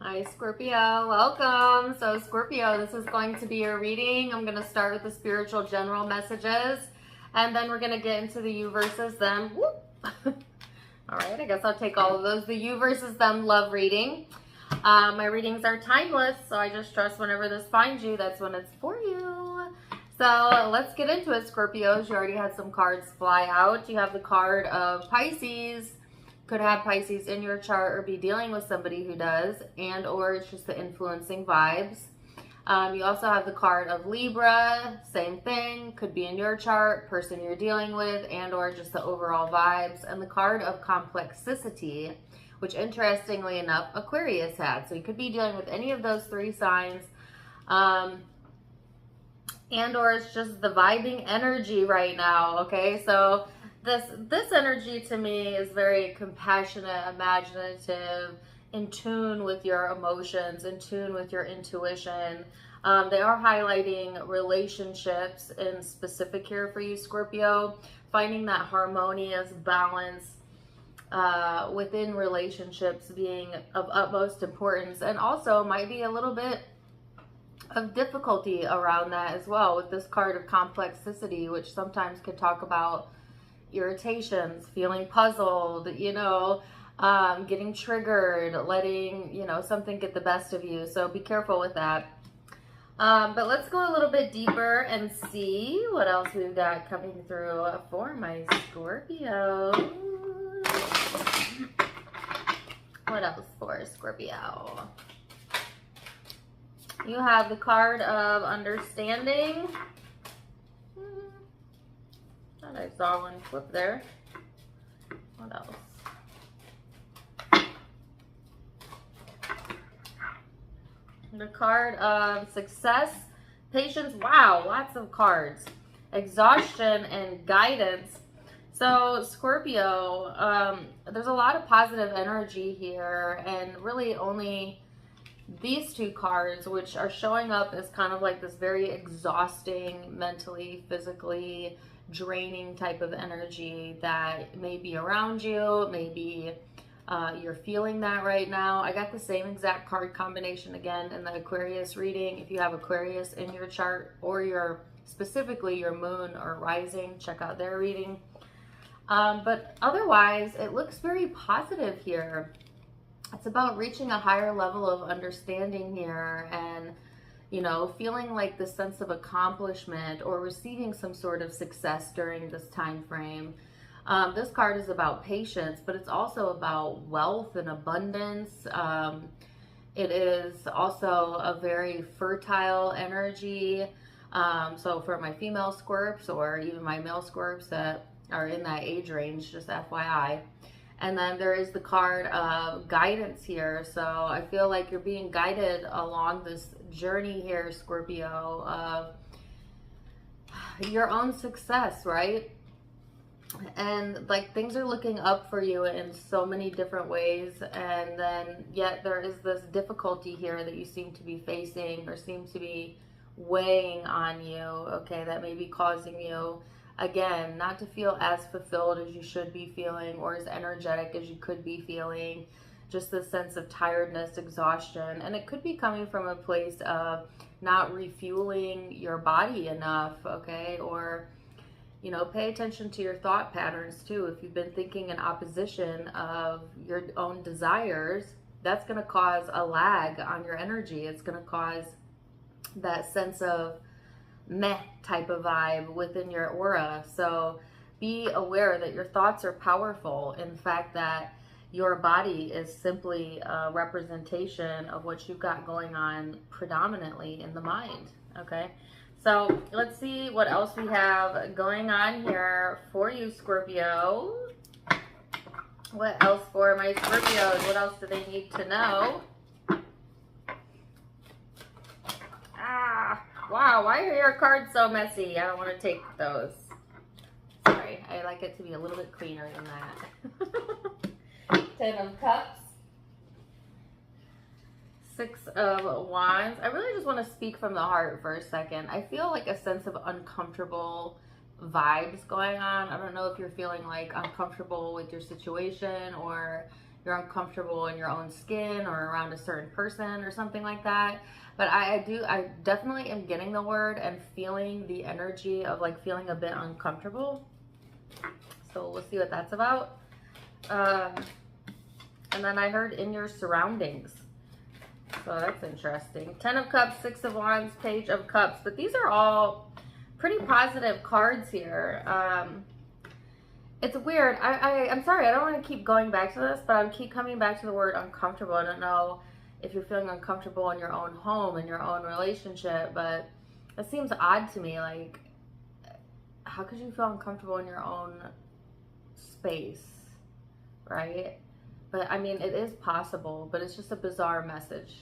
Hi Scorpio, welcome. So Scorpio, this is going to be your reading. I'm going to start with the spiritual general messages and then we're going to get into the you versus them. Whoop. All right, I guess I'll take all of those. The you versus them love reading. My readings are timeless, so I just trust whenever this finds you, that's when it's for you. So let's get into it, Scorpios. You already had some cards fly out. You have the card of Pisces. Could have Pisces in your chart or be dealing with somebody who does, and or it's just the influencing vibes. You also have the card of Libra, same thing, could be in your chart, person you're dealing with, and or just the overall vibes. And the card of complexity, which interestingly enough, Aquarius had. So you could be dealing with any of those three signs. And or it's just the vibing energy right now, okay? So this energy to me is very compassionate, imaginative, in tune with your emotions, in tune with your intuition. They are highlighting relationships in specific here for you, Scorpio, finding that harmonious balance within relationships being of utmost importance, and also might be a little bit of difficulty around that as well with this card of complexity, which sometimes could talk about irritations, feeling puzzled, getting triggered, letting, something get the best of you. So be careful with that. But let's go a little bit deeper and see what else we've got coming through for my Scorpio. What else for Scorpio? You have the card of understanding. Thought I saw one flip there. What else? The card of success, patience. Wow, lots of cards. Exhaustion and guidance. So Scorpio, there's a lot of positive energy here, and really only these two cards, which are showing up as kind of like this very exhausting, mentally, physically draining type of energy that may be around you. Maybe you're feeling that right now. I got the same exact card combination again in the Aquarius reading. If you have Aquarius in your chart, or specifically your moon or rising, check out their reading. But otherwise, it looks very positive here. It's about reaching a higher level of understanding here, and feeling like the sense of accomplishment or receiving some sort of success during this time frame. This card is about patience, but it's also about wealth and abundance. It is also a very fertile energy. So for my female scorps, or even my male scorps that are in that age range, just FYI. And then there is the card of guidance here. So I feel like you're being guided along this journey here, Scorpio, of your own success, right? And like things are looking up for you in so many different ways. And then yet there is this difficulty here that you seem to be facing, or seem to be weighing on you, okay, that may be causing you, again, not to feel as fulfilled as you should be feeling, or as energetic as you could be feeling. Just this sense of tiredness, exhaustion. And it could be coming from a place of not refueling your body enough, okay? Or, pay attention to your thought patterns too. If you've been thinking in opposition of your own desires, that's going to cause a lag on your energy. It's going to cause that sense of meh type of vibe within your aura. So be aware that your thoughts are powerful. In fact, that your body is simply a representation of what you've got going on predominantly in the mind. Okay, so let's see what else we have going on here for you, Scorpio. What else for my Scorpios? What else do they need to know? Wow, why are your cards so messy? I don't want to take those. Sorry, I like it to be a little bit cleaner than that. 10 of Cups. 6 of Wands. I really just want to speak from the heart for a second. I feel like a sense of uncomfortable vibes going on. I don't know if you're feeling like uncomfortable with your situation, or you're uncomfortable in your own skin or around a certain person or something like that. But I definitely am getting the word and feeling the energy of like feeling a bit uncomfortable. So we'll see what that's about. And then I heard in your surroundings. So that's interesting. 10 of Cups, 6 of Wands, Page of Cups. But these are all pretty positive cards here. It's weird. I'm sorry. I don't want to keep going back to this, but I keep coming back to the word uncomfortable. I don't know if you're feeling uncomfortable in your own home, in your own relationship, but it seems odd to me. Like, how could you feel uncomfortable in your own space, right? But I mean, it is possible, but it's just a bizarre message.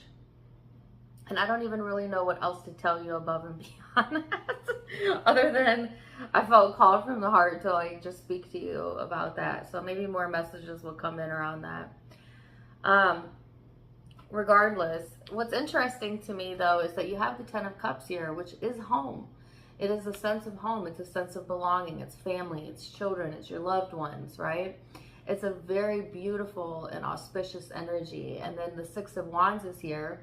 And I don't even really know what else to tell you above and beyond that, other than I felt called from the heart to like just speak to you about that. So maybe more messages will come in around that. Regardless, what's interesting to me though is that you have the 10 of Cups here, which is home. It is a sense of home. It's a sense of belonging. It's family. It's children. It's your loved ones, right? It's a very beautiful and auspicious energy. And then the 6 of Wands is here,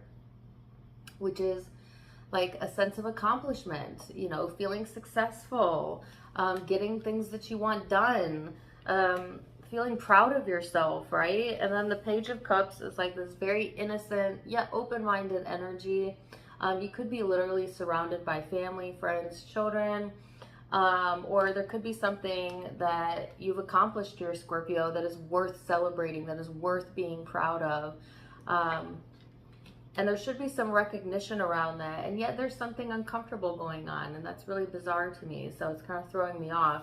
which is like a sense of accomplishment, you know, feeling successful, getting things that you want done, feeling proud of yourself, right? And then the Page of Cups is like this very innocent yet open-minded energy. You could be literally surrounded by family, friends, children, or there could be something that you've accomplished here, Scorpio, that is worth celebrating, that is worth being proud of. And there should be some recognition around that. And yet there's something uncomfortable going on. And that's really bizarre to me. So it's kind of throwing me off.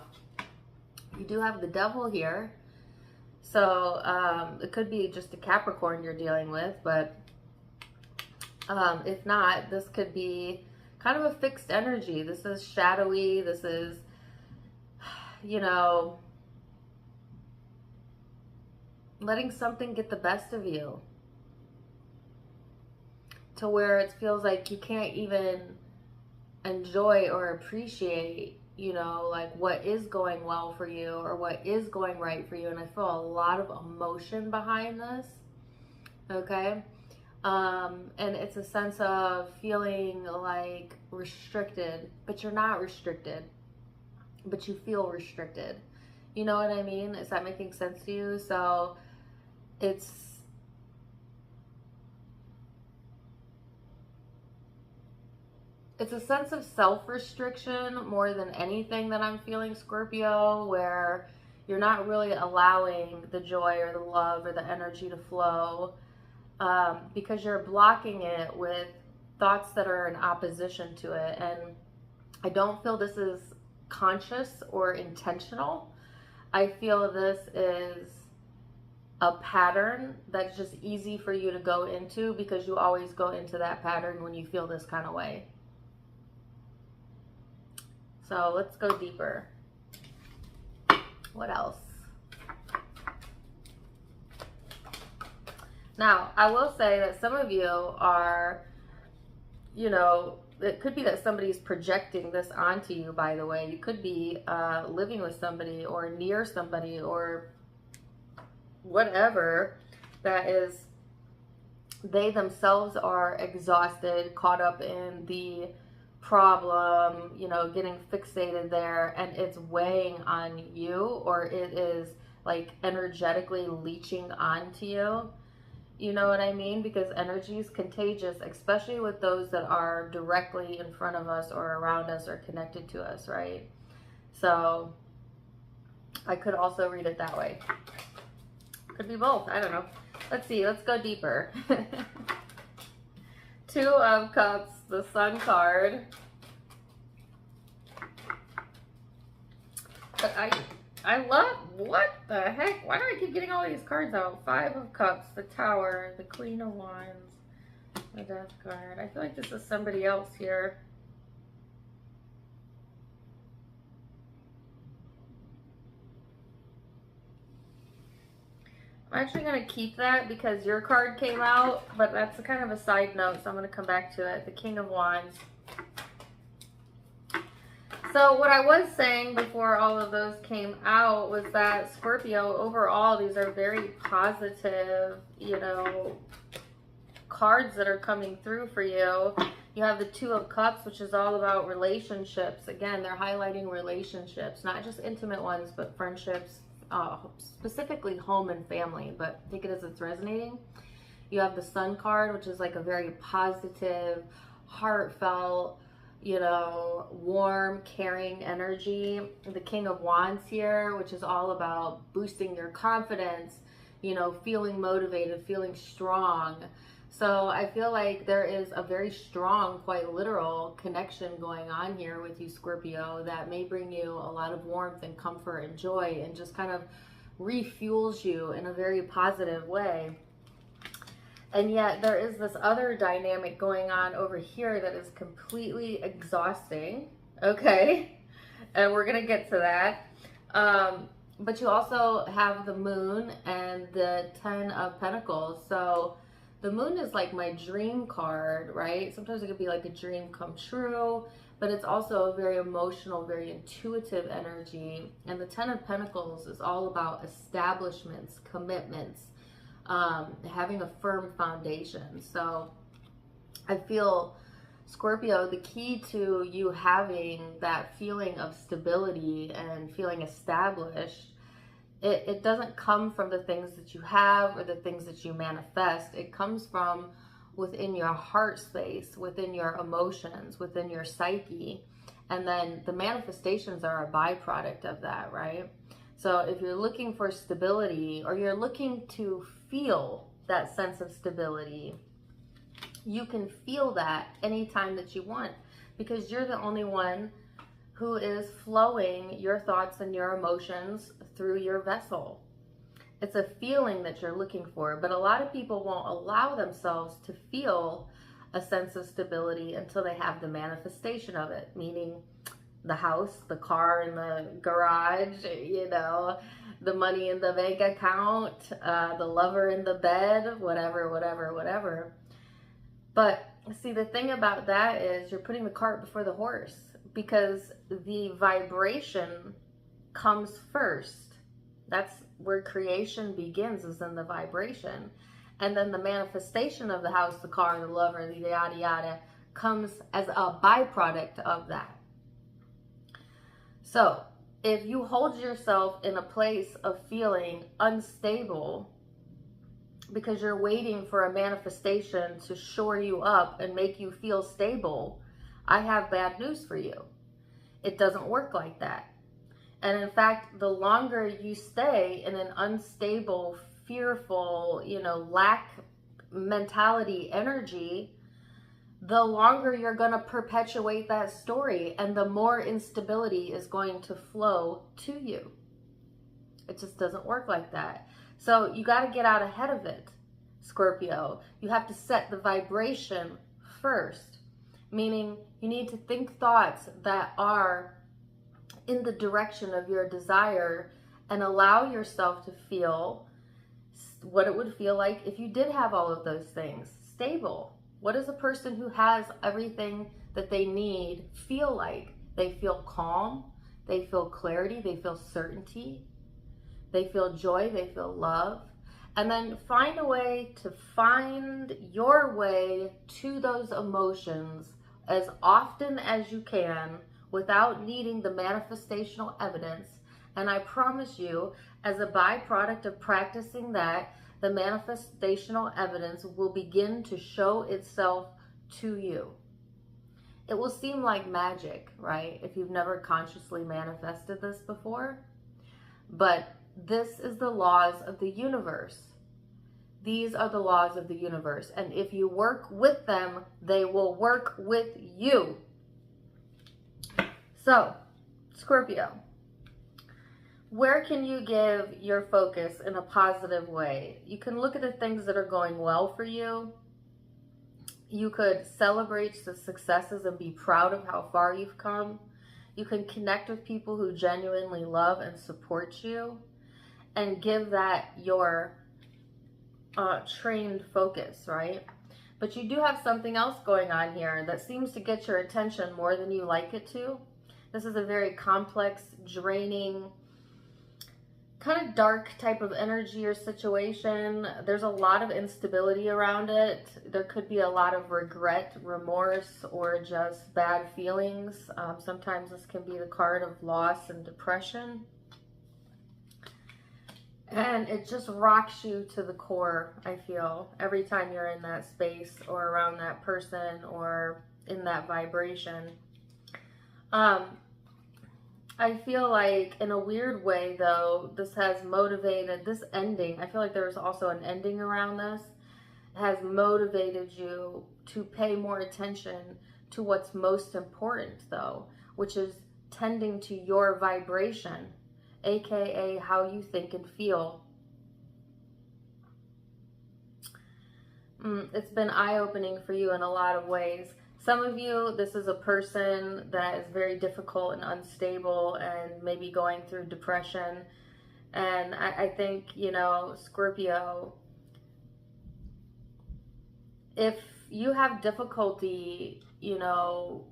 You do have the Devil here. So it could be just a Capricorn you're dealing with. But if not, this could be kind of a fixed energy. This is shadowy. This is, you know, letting something get the best of you, to where it feels like you can't even enjoy or appreciate, you know, like what is going well for you or what is going right for you. And I feel a lot of emotion behind this, okay? And it's a sense of feeling like restricted, but you're not restricted, but you feel restricted. You know what I mean? Is that making sense to you? So it's a sense of self-restriction more than anything that I'm feeling, Scorpio, where you're not really allowing the joy or the love or the energy to flow, because you're blocking it with thoughts that are in opposition to it. And I don't feel this is conscious or intentional. I feel this is a pattern that's just easy for you to go into, because you always go into that pattern when you feel this kind of way. So let's go deeper. What else? Now, I will say that some of you are, you know, it could be that somebody's projecting this onto you, by the way. You could be living with somebody or near somebody or whatever that is, they themselves are exhausted, caught up in the problem, you know, getting fixated there, and it's weighing on you, or it is like energetically leeching onto you. You know what I mean? Because energy is contagious, especially with those that are directly in front of us or around us or connected to us, right? So I could also read it that way. Could be both. I don't know. Let's see. Let's go deeper. 2 of Cups, the Sun card. But I love, what the heck? Why do I keep getting all these cards out? 5 of Cups, the Tower, the Queen of Wands, the Death card. I feel like this is somebody else here. I'm actually going to keep that because your card came out, but that's a kind of a side note, so I'm going to come back to it. The King of Wands. So what I was saying before all of those came out was that Scorpio, overall, these are very positive, you know, cards that are coming through for you. You have the Two of Cups, which is all about relationships. Again, they're highlighting relationships, not just intimate ones, but friendships, specifically home and family, but take it as it's resonating. You have the Sun card, which is like a very positive, heartfelt, you know, warm, caring energy. The King of Wands here, which is all about boosting your confidence, you know, feeling motivated, feeling strong. So I feel like there is a very strong, quite literal connection going on here with you, Scorpio, that may bring you a lot of warmth and comfort and joy and just kind of refuels you in a very positive way. And yet there is this other dynamic going on over here that is completely exhausting, okay? And we're gonna get to that. But you also have the Moon and the Ten of Pentacles. So the Moon is like my dream card, right? Sometimes it could be like a dream come true, but it's also a very emotional, very intuitive energy. And the Ten of Pentacles is all about establishments, commitments, having a firm foundation. So I feel, Scorpio, the key to you having that feeling of stability and feeling established, it doesn't come from the things that you have or the things that you manifest. It comes from within your heart space, within your emotions, within your psyche. And then the manifestations are a byproduct of that, right? So if you're looking for stability, or you're looking to feel that sense of stability, you can feel that anytime that you want, because you're the only one who is flowing your thoughts and your emotions through your vessel. It's a feeling that you're looking for, but a lot of people won't allow themselves to feel a sense of stability until they have the manifestation of it, meaning the house, the car in the garage, you know, the money in the bank account, the lover in the bed, whatever. But see, the thing about that is you're putting the cart before the horse, because the vibration comes first. That's where creation begins, is in the vibration. And then the manifestation of the house, the car, the lover, the yada yada, comes as a byproduct of that. So if you hold yourself in a place of feeling unstable because you're waiting for a manifestation to shore you up and make you feel stable, I have bad news for you. It doesn't work like that. And in fact, the longer you stay in an unstable, fearful, you know, lack mentality energy, the longer you're going to perpetuate that story, and the more instability is going to flow to you. It just doesn't work like that. So you got to get out ahead of it, Scorpio. You have to set the vibration first, meaning you need to think thoughts that are in the direction of your desire, and allow yourself to feel what it would feel like if you did have all of those things. Stable. What does a person who has everything that they need feel like? They feel calm, they feel clarity, they feel certainty, they feel joy, they feel love. And then find a way to find your way to those emotions as often as you can without needing the manifestational evidence. And I promise you, as a byproduct of practicing that, the manifestational evidence will begin to show itself to you. It will seem like magic, right? If you've never consciously manifested this before. But this is the laws of the universe. These are the laws of the universe. And if you work with them, they will work with you. So, Scorpio, where can you give your focus in a positive way? You can look at the things that are going well for you. You could celebrate the successes and be proud of how far you've come. You can connect with people who genuinely love and support you, and give that your trained focus, right? But you do have something else going on here that seems to get your attention more than you like it to. This is a very complex, draining, kind of dark type of energy or situation. There's a lot of instability around it. There could be a lot of regret, remorse, or just bad feelings. Sometimes this can be the card of loss and depression. And it just rocks you to the core, I feel, every time you're in that space or around that person or in that vibration. I feel like in a weird way, though, this has motivated, this ending, I feel like there was also an ending around this, has motivated you to pay more attention to what's most important, though, which is tending to your vibration, aka how you think and feel. It's been eye-opening for you in a lot of ways. Some of you, this is a person that is very difficult and unstable and maybe going through depression. And I think, you know, Scorpio, if you have difficulty, you know,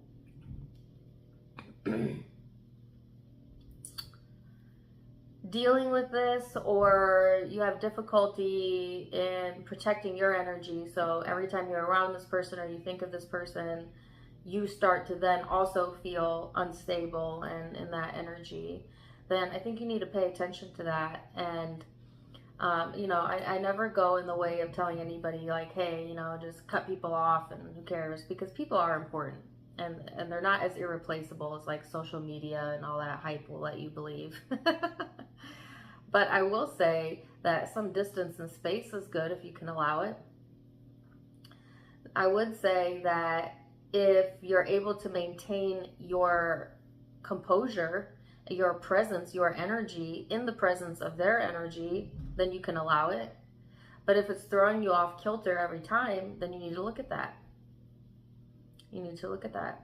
dealing with this, or you have difficulty in protecting your energy, so every time you're around this person or you think of this person, you start to then also feel unstable and in that energy, then I think you need to pay attention to that. And you know, I never go in the way of telling anybody like, hey, you know, just cut people off and who cares, because people are important. And they're not as irreplaceable as like social media and all that hype will let you believe. But I will say that some distance and space is good if you can allow it. I would say that if you're able to maintain your composure, your presence, your energy in the presence of their energy, then you can allow it. But if it's throwing you off kilter every time, then you need to look at that. You need to look at that.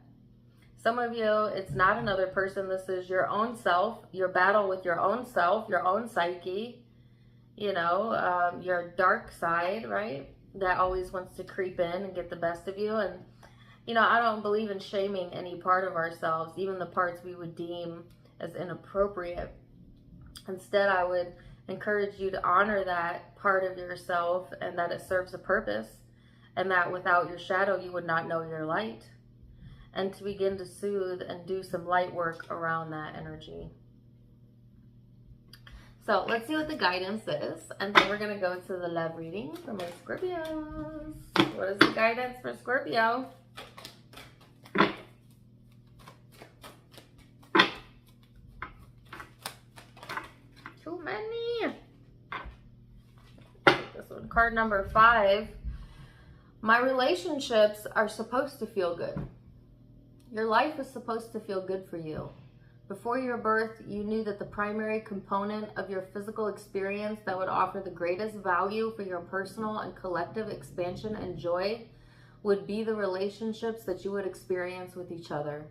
Some of you, it's not another person. This is your own self, your battle with your own self, your own psyche, you know, your dark side, right? That always wants to creep in and get the best of you. And, you know, I don't believe in shaming any part of ourselves, even the parts we would deem as inappropriate. Instead, I would encourage you to honor that part of yourself and that it serves a purpose, and that without your shadow, you would not know your light. And to begin to soothe and do some light work around that energy. So let's see what the guidance is. And then we're going to go to the love reading for my Scorpios. What is the guidance for Scorpio? Too many. This one, card number 5. My relationships are supposed to feel good. Your life is supposed to feel good for you. Before your birth, you knew that the primary component of your physical experience that would offer the greatest value for your personal and collective expansion and joy would be the relationships that you would experience with each other.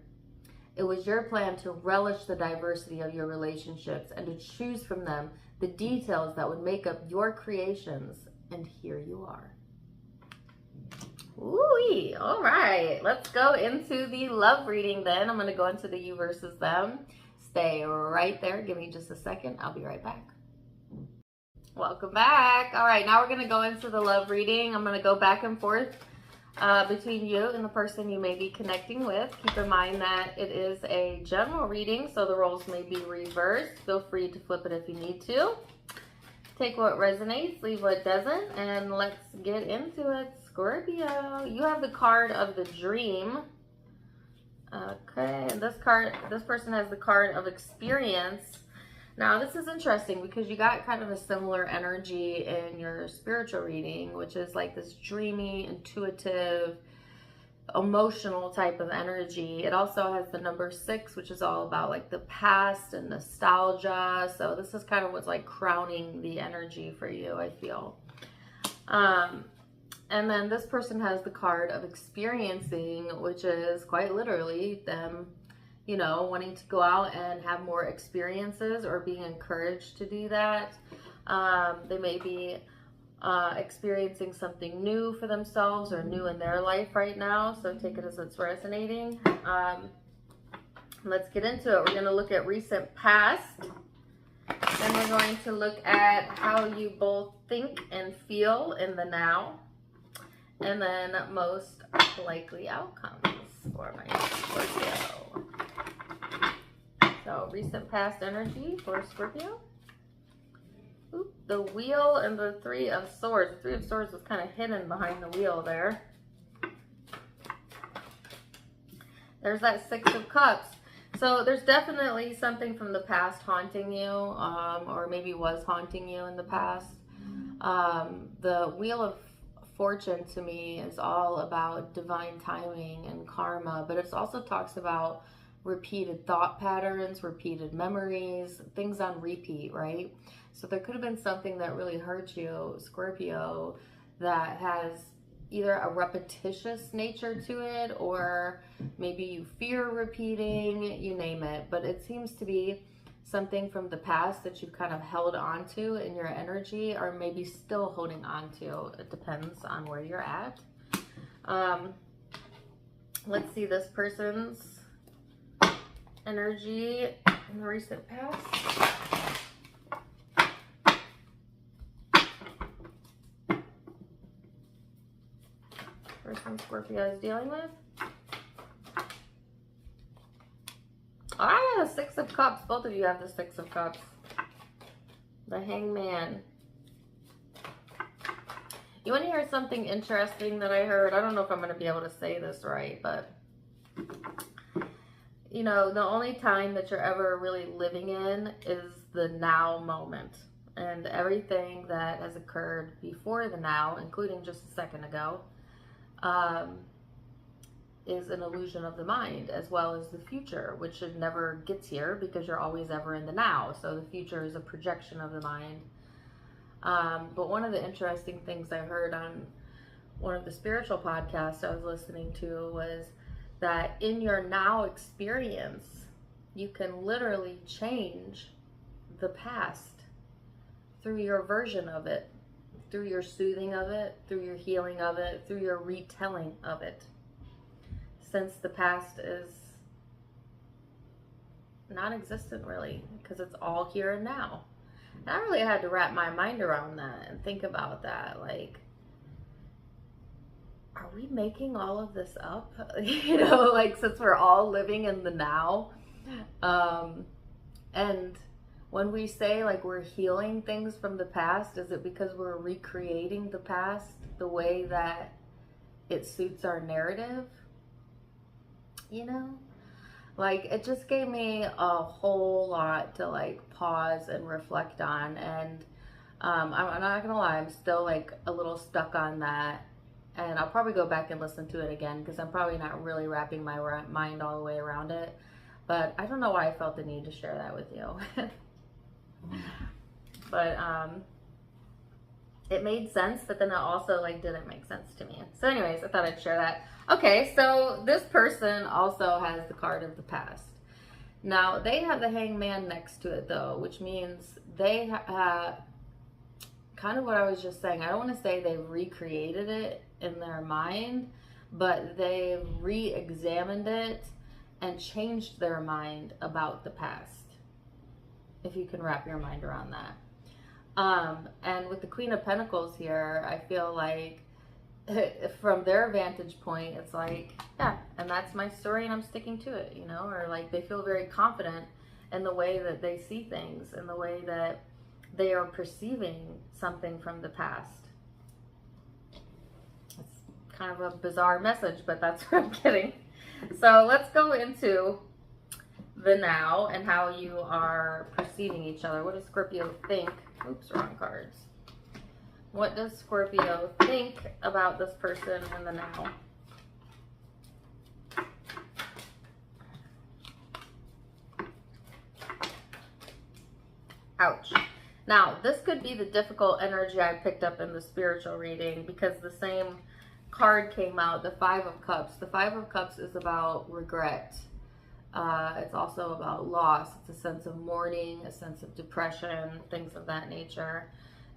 It was your plan to relish the diversity of your relationships and to choose from them the details that would make up your creations. And here you are. Ooh, all right, let's go into the love reading then. I'm going to go into the you versus them. Stay right there. Give me just a second. I'll be right back. Welcome back. All right, now we're going to go into the love reading. I'm going to go back and forth between you and the person you may be connecting with. Keep in mind that it is a general reading, so the roles may be reversed. Feel free to flip it if you need to. Take what resonates, leave what doesn't, and let's get into it. Scorpio, you have the card of the dream. Okay, and this person has the card of experience. Now, this is interesting because you got kind of a similar energy in your spiritual reading, which is like this dreamy, intuitive, emotional type of energy. It also has the number 6, which is all about like the past and nostalgia. So this is kind of what's like crowning the energy for you, I feel. And then this person has the card of experiencing, which is quite literally them, you know, wanting to go out and have more experiences or being encouraged to do that. They may be experiencing something new for themselves or new in their life right now. So take it as it's resonating. Let's get into it. We're going to look at recent past. And we're going to look at how you both think and feel in the now. And then most likely outcomes for my Scorpio. So recent past energy for Scorpio. Oop, the wheel and the Three of Swords. The Three of Swords was kind of hidden behind the wheel there. There's that Six of Cups. So there's definitely something from the past haunting you, or maybe was haunting you in the past. The Wheel of Fortune to me is all about divine timing and karma, but it also talks about repeated thought patterns, repeated memories, things on repeat, right? So there could have been something that really hurt you, Scorpio, that has either a repetitious nature to it, or maybe you fear repeating, you name it. But it seems to be something from the past that you've kind of held on to in your energy, or maybe still holding on to. It depends on where you're at. Let's see this person's energy in the recent past. Person Scorpio is dealing with. Ah, Six of Cups. Both of you have the Six of Cups. The Hangman. You want to hear something interesting that I heard? I don't know if I'm going to be able to say this right, but you know, the only time that you're ever really living in is the now moment. And everything that has occurred before the now, including just a second ago, is an illusion of the mind, as well as the future, which should never gets here because you're always ever in the now. So the future is a projection of the mind. But one of the interesting things I heard on one of the spiritual podcasts I was listening to was that in your now experience, you can literally change the past through your version of it, through your soothing of it, through your healing of it, through your retelling of it. Since the past is non-existent really, because it's all here and now. And I really had to wrap my mind around that and think about that. Like, are we making all of this up? You know, like, since we're all living in the now. And when we say like we're healing things from the past, is it because we're recreating the past the way that it suits our narrative? You know, like, it just gave me a whole lot to like pause and reflect on. And I'm not gonna lie, I'm still like a little stuck on that. And I'll probably go back and listen to it again because I'm probably not really wrapping my mind all the way around it. But I don't know why I felt the need to share that with you. But it made sense, but then it also like didn't make sense to me. So anyways, I thought I'd share that. Okay, so this person also has the card of the past. Now they have the Hangman next to it though, which means they kind of what I was just saying. I don't want to say they've recreated it in their mind, but they've re-examined it and changed their mind about the past. If you can wrap your mind around that. And with the Queen of Pentacles here, I feel like from their vantage point, it's like, yeah, and that's my story and I'm sticking to it, you know, or like they feel very confident in the way that they see things, in the way that they are perceiving something from the past. It's kind of a bizarre message, but that's what I'm getting. So let's go into the now and how you are perceiving each other. What does Scorpio think? Oops, wrong cards. What does Scorpio think about this person in the now? Ouch. Now, this could be the difficult energy I picked up in the spiritual reading because the same card came out, the Five of Cups. The Five of Cups is about regret. It's also about loss. It's a sense of mourning, a sense of depression, things of that nature.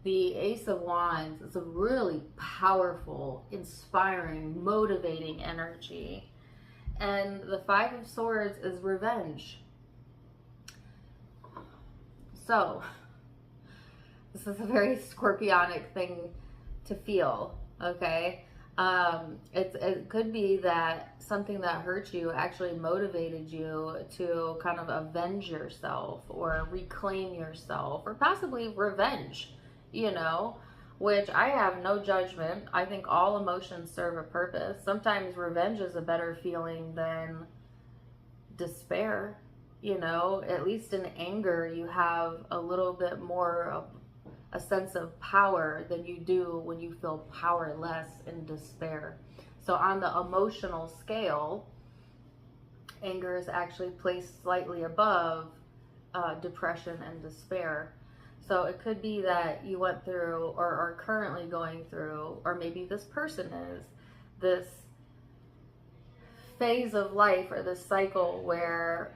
The Ace of Wands is a really powerful, inspiring, motivating energy. And the Five of Swords is revenge. So, this is a very scorpionic thing to feel, okay? It could be that something that hurt you actually motivated you to kind of avenge yourself or reclaim yourself or possibly revenge, you know, which I have no judgment. I think all emotions serve a purpose. Sometimes revenge is a better feeling than despair, you know. At least in anger, you have a little bit more of a sense of power than you do when you feel powerless in despair. So on the emotional scale, anger is actually placed slightly above depression and despair. So it could be that you went through or are currently going through, or maybe this person is, this phase of life or this cycle where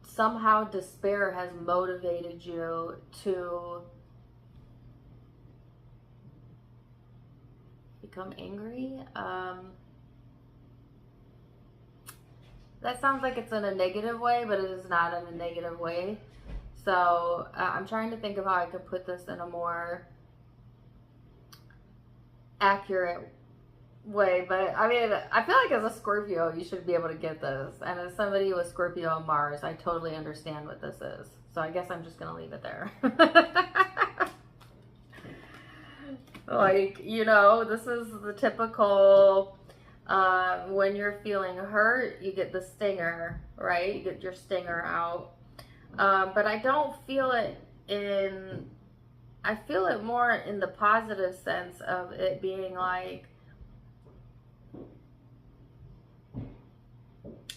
somehow despair has motivated you to become angry. That sounds like it's in a negative way, but it is not in a negative way. So I'm trying to think of how I could put this in a more accurate way. But I mean, I feel like as a Scorpio, you should be able to get this. And as somebody with Scorpio and Mars, I totally understand what this is. So I guess I'm just going to leave it there. Like, you know, this is the typical, when you're feeling hurt, you get the stinger, right? You get your stinger out. But I don't feel it I feel it more in the positive sense of it being like,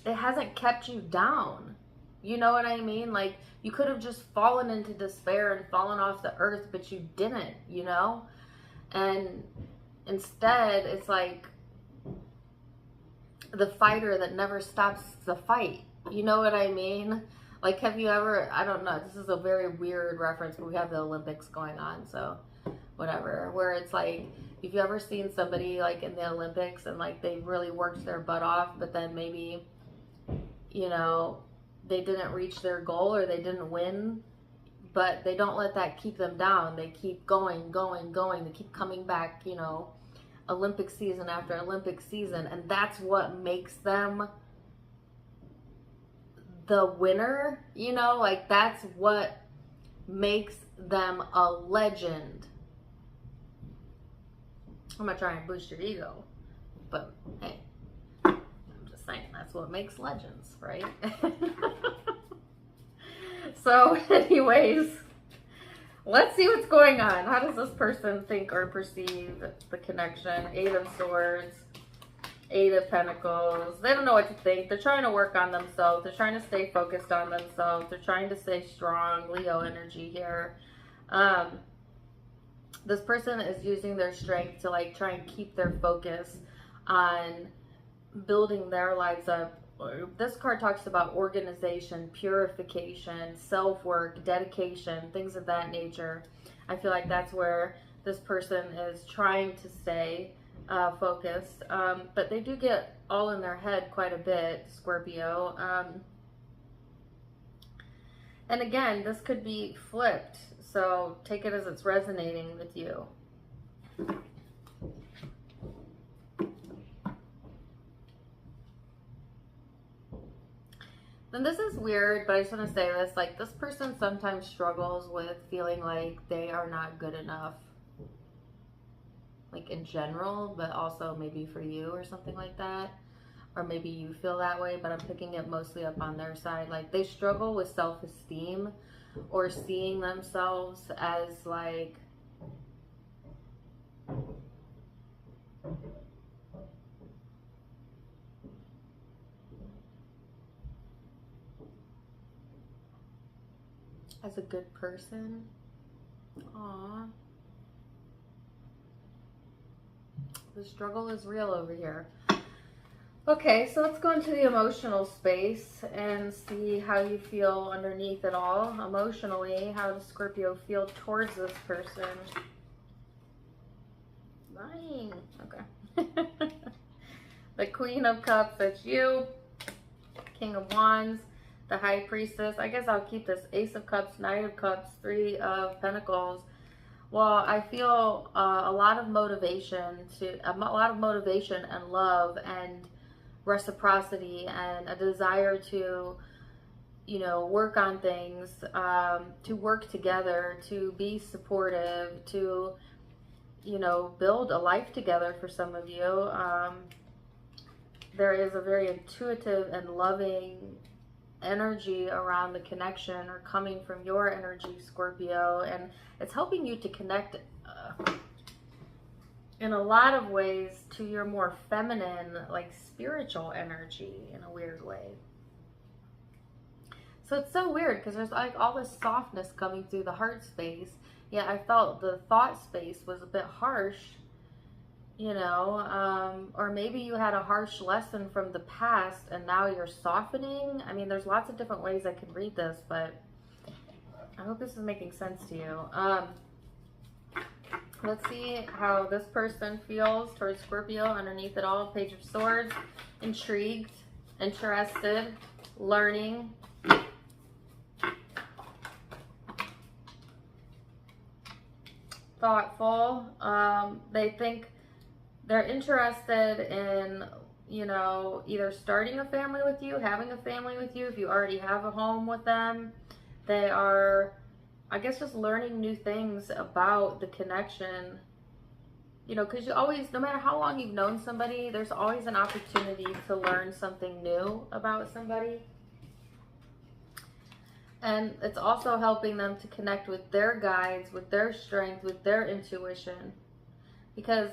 it hasn't kept you down. You know what I mean? Like, you could have just fallen into despair and fallen off the earth, but you didn't, you know? And instead, it's like the fighter that never stops the fight. You know what I mean? Like, have you ever, I don't know, this is a very weird reference, but we have the Olympics going on, so whatever. Where it's like, if you ever seen somebody like in the Olympics and like they really worked their butt off, but then maybe, you know, they didn't reach their goal or they didn't win, but they don't let that keep them down. They keep going. They keep coming back, you know, Olympic season after Olympic season. And that's what makes them the winner, you know, like that's what makes them a legend. I'm not trying to boost your ego, but hey, I'm just saying that's what makes legends, right? So anyways, let's see what's going on. How does this person think or perceive the connection? Eight of Swords, Eight of Pentacles. They don't know what to think. They're trying to work on themselves. They're trying to stay focused on themselves. They're trying to stay strong. Leo energy here. This person is using their strength to like try and keep their focus on building their lives up. This card talks about organization, purification, self-work, dedication, things of that nature. I feel like that's where this person is trying to stay focused. But they do get all in their head quite a bit, Scorpio. And again, this could be flipped. So take it as it's resonating with you. And this is weird, but I just want to say this, like this person sometimes struggles with feeling like they are not good enough. Like in general, but also maybe for you or something like that. Or maybe you feel that way, but I'm picking it mostly up on their side. Like they struggle with self-esteem or seeing themselves as like as a good person. Aww. The struggle is real over here. Okay, so let's go into the emotional space and see how you feel underneath it all. Emotionally, how does Scorpio feel towards this person? Lying. Okay. The Queen of Cups, that's you. King of Wands, the High Priestess. I guess I'll keep this Ace of Cups, Knight of Cups, Three of Pentacles. Well, I feel a lot of motivation and love and reciprocity and a desire to, you know, work on things, to work together, to be supportive, to, you know, build a life together for some of you. There is a very intuitive and loving energy around the connection or coming from your energy, Scorpio, and it's helping you to connect in a lot of ways to your more feminine, like spiritual energy in a weird way. So it's so weird because there's like all this softness coming through the heart space. Yeah, I felt the thought space was a bit harsh, you know, or maybe you had a harsh lesson from the past and now you're softening. I mean, there's lots of different ways I could read this, but I hope this is making sense to you. Let's see how this person feels towards Scorpio underneath it all. Page of Swords, intrigued, interested, learning. Thoughtful. They think they're interested in, you know, either starting a family with you, having a family with you, if you already have a home with them. They are, I guess, just learning new things about the connection, you know, because you always, no matter how long you've known somebody, there's always an opportunity to learn something new about somebody. And it's also helping them to connect with their guides, with their strength, with their intuition. Because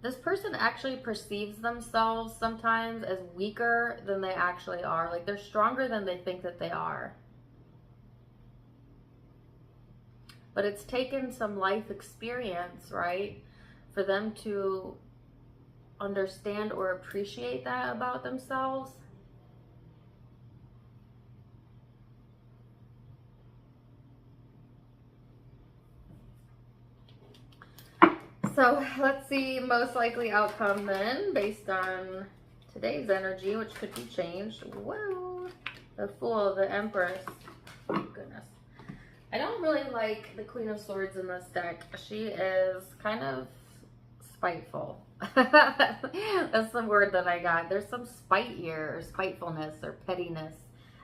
this person actually perceives themselves sometimes as weaker than they actually are. Like they're stronger than they think that they are. But it's taken some life experience, right, for them to understand or appreciate that about themselves. So let's see most likely outcome then, based on today's energy, which could be changed. Whoa, the Fool, the Empress. Oh, goodness. I don't really like the Queen of Swords in this deck. She is kind of spiteful. That's the word that I got. There's some spite here, or spitefulness, or pettiness.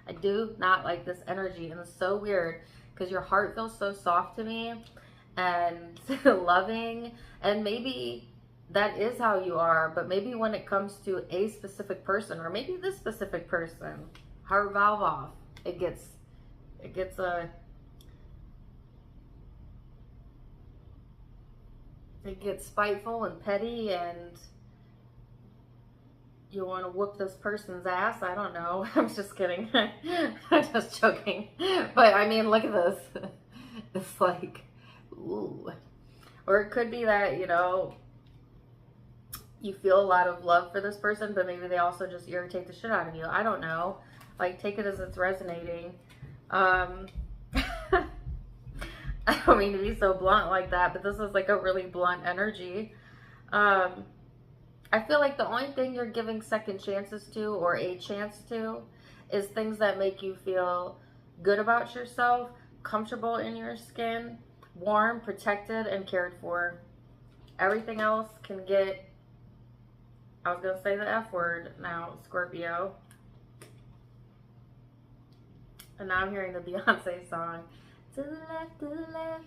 I do not like this energy, and it's so weird because your heart feels so soft to me and loving, and maybe that is how you are, but maybe when it comes to a specific person, or maybe this specific person, heart valve off, it gets spiteful and petty, and you want to whoop this person's ass. I don't know. I'm just kidding. I'm just joking. But I mean, look at this. It's like, ooh. Or it could be that, you know, you feel a lot of love for this person, but maybe they also just irritate the shit out of you. I don't know. Like, take it as it's resonating. I don't mean to be so blunt like that, but this is like a really blunt energy. I feel like the only thing you're giving second chances to, or a chance to, is things that make you feel good about yourself, comfortable in your skin, warm, protected, and cared for. Everything else can get, I was going to say the F word now, Scorpio. And now I'm hearing the Beyonce song. To the left, to the left.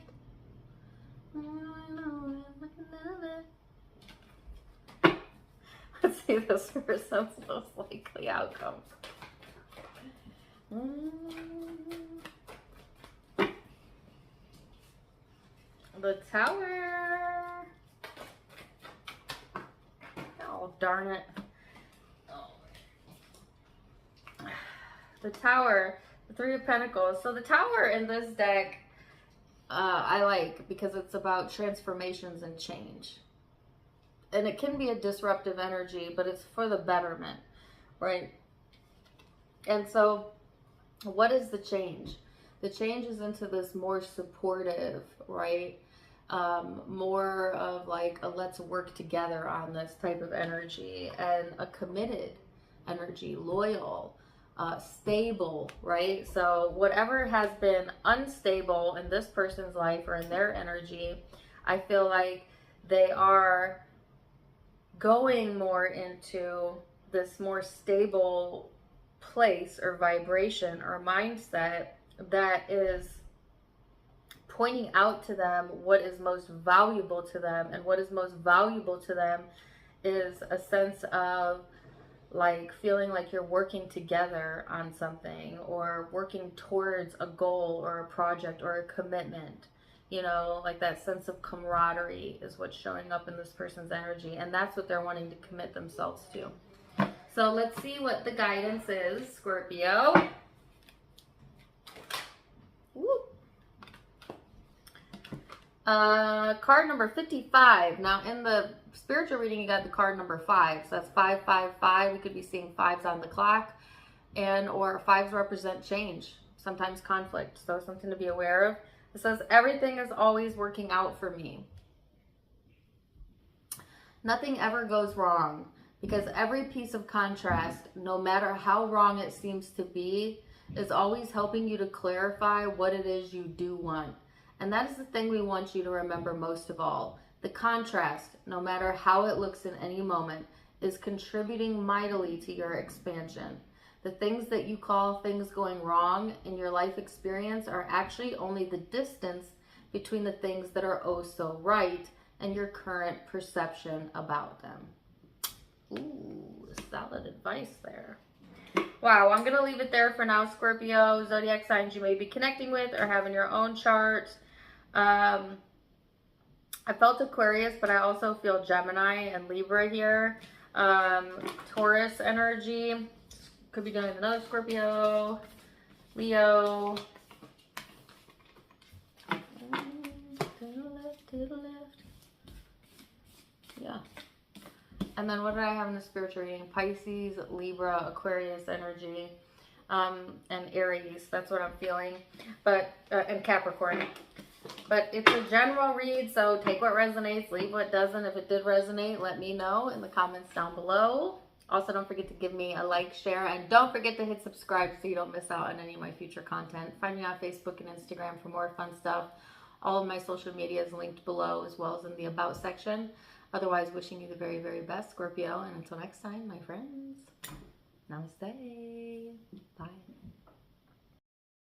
Let's see this person's most likely outcome. The Tower. Oh, darn it. The Tower. The Three of Pentacles. So the Tower in this deck, I like because it's about transformations and change. And it can be a disruptive energy, but it's for the betterment, right? And so what is the change? The change is into this more supportive, right? more of like a let's work together on this type of energy, and a committed energy, loyal, stable, right? So whatever has been unstable in this person's life or in their energy, I feel like they are going more into this more stable place or vibration or mindset that is pointing out to them what is most valuable to them. And what is most valuable to them is a sense of like feeling like you're working together on something, or working towards a goal or a project or a commitment. You know, like that sense of camaraderie is what's showing up in this person's energy, and that's what they're wanting to commit themselves to. So let's see what the guidance is, Scorpio. Woo. Card number 55. Now in the spiritual reading, you got the card number 5. So that's 555. We could be seeing 5s on the clock, and or 5s represent change, sometimes conflict. So something to be aware of. It says, everything is always working out for me. Nothing ever goes wrong, because every piece of contrast, no matter how wrong it seems to be, is always helping you to clarify what it is you do want. And that is the thing we want you to remember most of all. The contrast, no matter how it looks in any moment, is contributing mightily to your expansion. The things that you call things going wrong in your life experience are actually only the distance between the things that are oh so right and your current perception about them. Ooh, solid advice there. Wow, I'm going to leave it there for now, Scorpio. Zodiac signs you may be connecting with or have in your own chart. I felt Aquarius, but I also feel Gemini and Libra here. Taurus energy. Could be dealing with another Scorpio. Leo. To the left. Yeah. And then what did I have in the spiritual reading? Pisces, Libra, Aquarius energy, and Aries. That's what I'm feeling. But and Capricorn. But it's a general read, so take what resonates, leave what doesn't. If it did resonate, let me know in the comments down below. Also, don't forget to give me a like, share, and don't forget to hit subscribe so you don't miss out on any of my future content. Find me on Facebook and Instagram for more fun stuff. All of my social media is linked below, as well as in the About section. Otherwise, wishing you the very, very best, Scorpio. And until next time, my friends, namaste. Bye.